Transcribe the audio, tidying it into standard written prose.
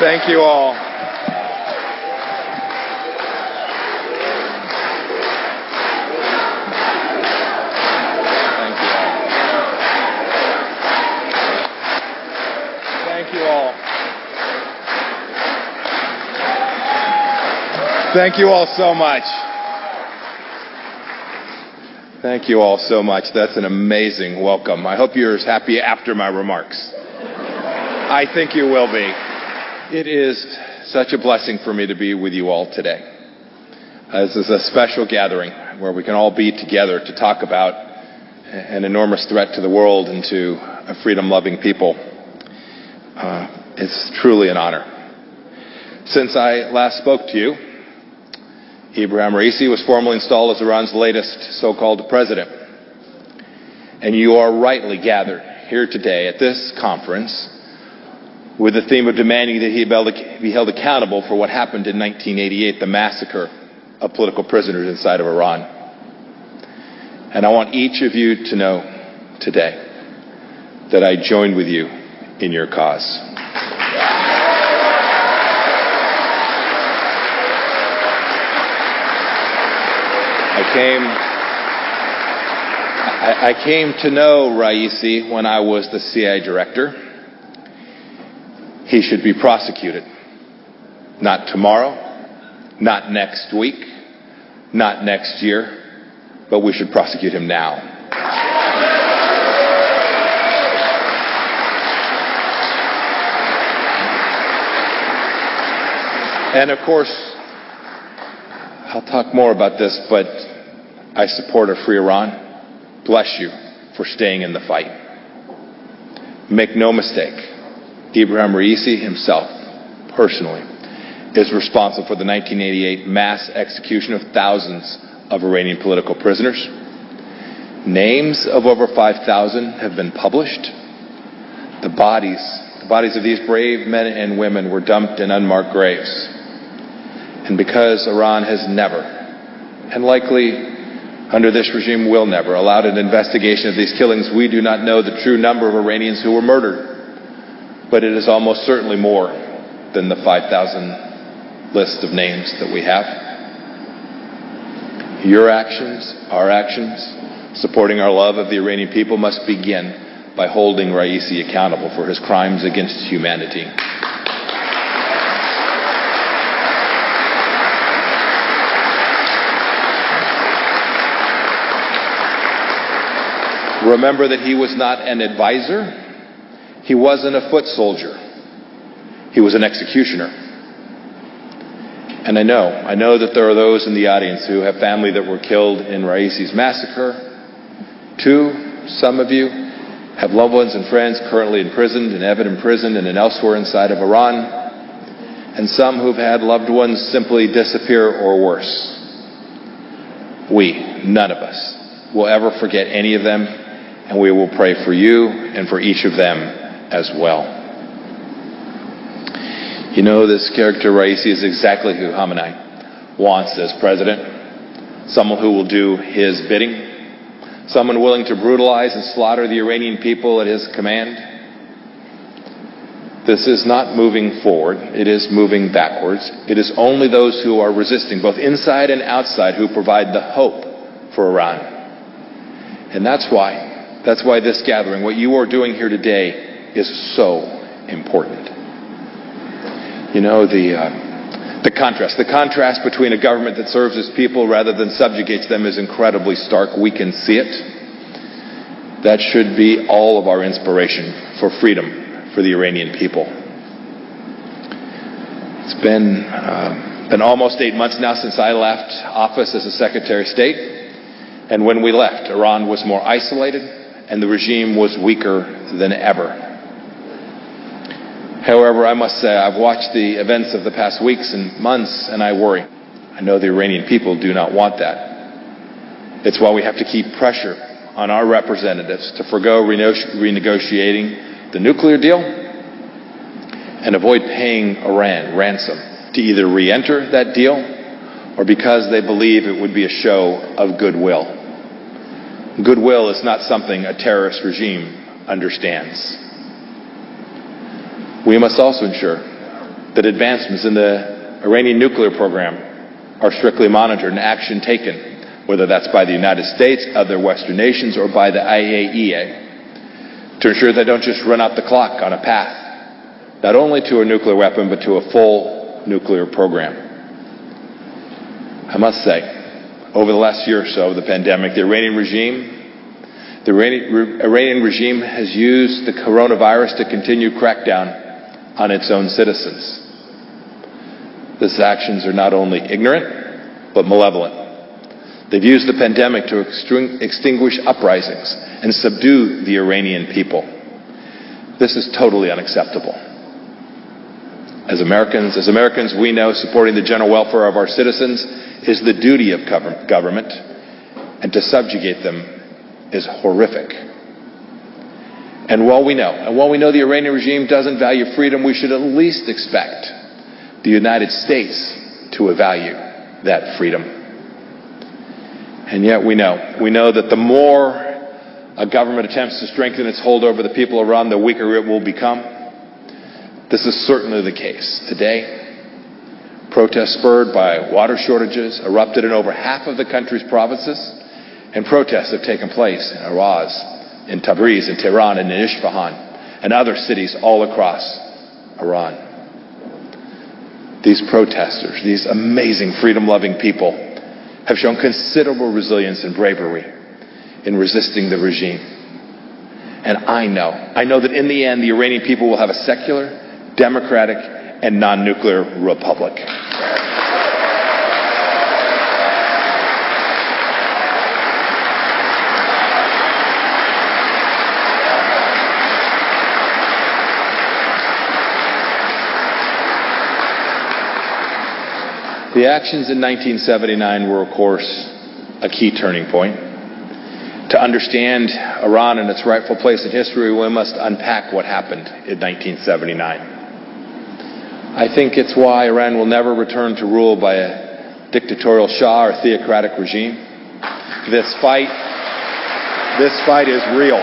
Thank you all. Thank you all. Thank you all so much. Thank you all so much. That's an amazing welcome. I hope you're as happy after my remarks. I think you will be. It is such a blessing for me to be with you all today. This is a special gathering where we can all be together to talk about an enormous threat to the world and to a freedom-loving people. It's truly an honor. Since I last spoke to you, Ibrahim Raisi was formally installed as Iran's latest so-called president. And you are rightly gathered here today at this conference with the theme of demanding that he be held accountable for what happened in 1988, the massacre of political prisoners inside of Iran. And I want each of you to know today that I join with you in your cause. I came to know Raisi when I was the CIA director. He should be prosecuted. Not tomorrow, not next week, not next year, but we should prosecute him now. And of course, I'll talk more about this, but I support a free Iran. Bless you for staying in the fight. Make no mistake, Ibrahim Raisi himself, personally, is responsible for the 1988 mass execution of thousands of Iranian political prisoners. Names of over 5,000 have been published. The bodies of these brave men and women were dumped in unmarked graves. And because Iran has never, and likely under this regime will never, allowed an investigation of these killings, we do not know the true number of Iranians who were murdered. But it is almost certainly more than the 5,000 list of names that we have. Your actions, our actions, supporting our love of the Iranian people must begin by holding Raisi accountable for his crimes against humanity. Remember that he was not an advisor. He wasn't a foot soldier. He was an executioner. And I know that there are those in the audience who have family that were killed in Raisi's massacre. Some of you have loved ones and friends currently imprisoned, in Evan imprisoned, and elsewhere inside of Iran. And some who've had loved ones simply disappear or worse. None of us, will ever forget any of them, and we will pray for you and for each of them as well. You know, this character Raisi is exactly who Khamenei wants as president. Someone who will do his bidding. Someone willing to brutalize and slaughter the Iranian people at his command. This is not moving forward. It is moving backwards. It is only those who are resisting, both inside and outside, who provide the hope for Iran. And that's why this gathering, what you are doing here today, is so important. You know, the contrast between a government that serves its people rather than subjugates them is incredibly stark. We can see it. That should be all of our inspiration for freedom for the Iranian people. It's been almost 8 months now since I left office as a Secretary of State. And when we left, Iran was more isolated and the regime was weaker than ever. However, I must say, I've watched the events of the past weeks and months, and I worry. I know the Iranian people do not want that. It's why we have to keep pressure on our representatives to forgo renegotiating the nuclear deal and avoid paying Iran ransom to either re-enter that deal or because they believe it would be a show of goodwill. Goodwill is not something a terrorist regime understands. We must also ensure that advancements in the Iranian nuclear program are strictly monitored and action taken, whether that's by the United States, other Western nations, or by the IAEA, to ensure they don't just run out the clock on a path, not only to a nuclear weapon, but to a full nuclear program. I must say, over the last year or so of the pandemic, the Iranian regime has used the coronavirus to continue crackdown on its own citizens. These actions are not only ignorant, but malevolent. They've used the pandemic to extinguish uprisings and subdue the Iranian people. This is totally unacceptable. As Americans, we know supporting the general welfare of our citizens is the duty of government, and to subjugate them is horrific. And while we know the Iranian regime doesn't value freedom, we should at least expect the United States to value that freedom. And yet we know that the more a government attempts to strengthen its hold over the people of Iran, the weaker it will become. This is certainly the case today. Protests spurred by water shortages erupted in over half of the country's provinces, and protests have taken place in Araz, in Tabriz, in Tehran, and in Isfahan, and other cities all across Iran. These protesters, these amazing freedom-loving people, have shown considerable resilience and bravery in resisting the regime. And I know that in the end, the Iranian people will have a secular, democratic, and non-nuclear republic. The actions in 1979 were, of course, a key turning point. To understand Iran and its rightful place in history, we must unpack what happened in 1979. I think it's why Iran will never return to rule by a dictatorial Shah or theocratic regime. This fight is real.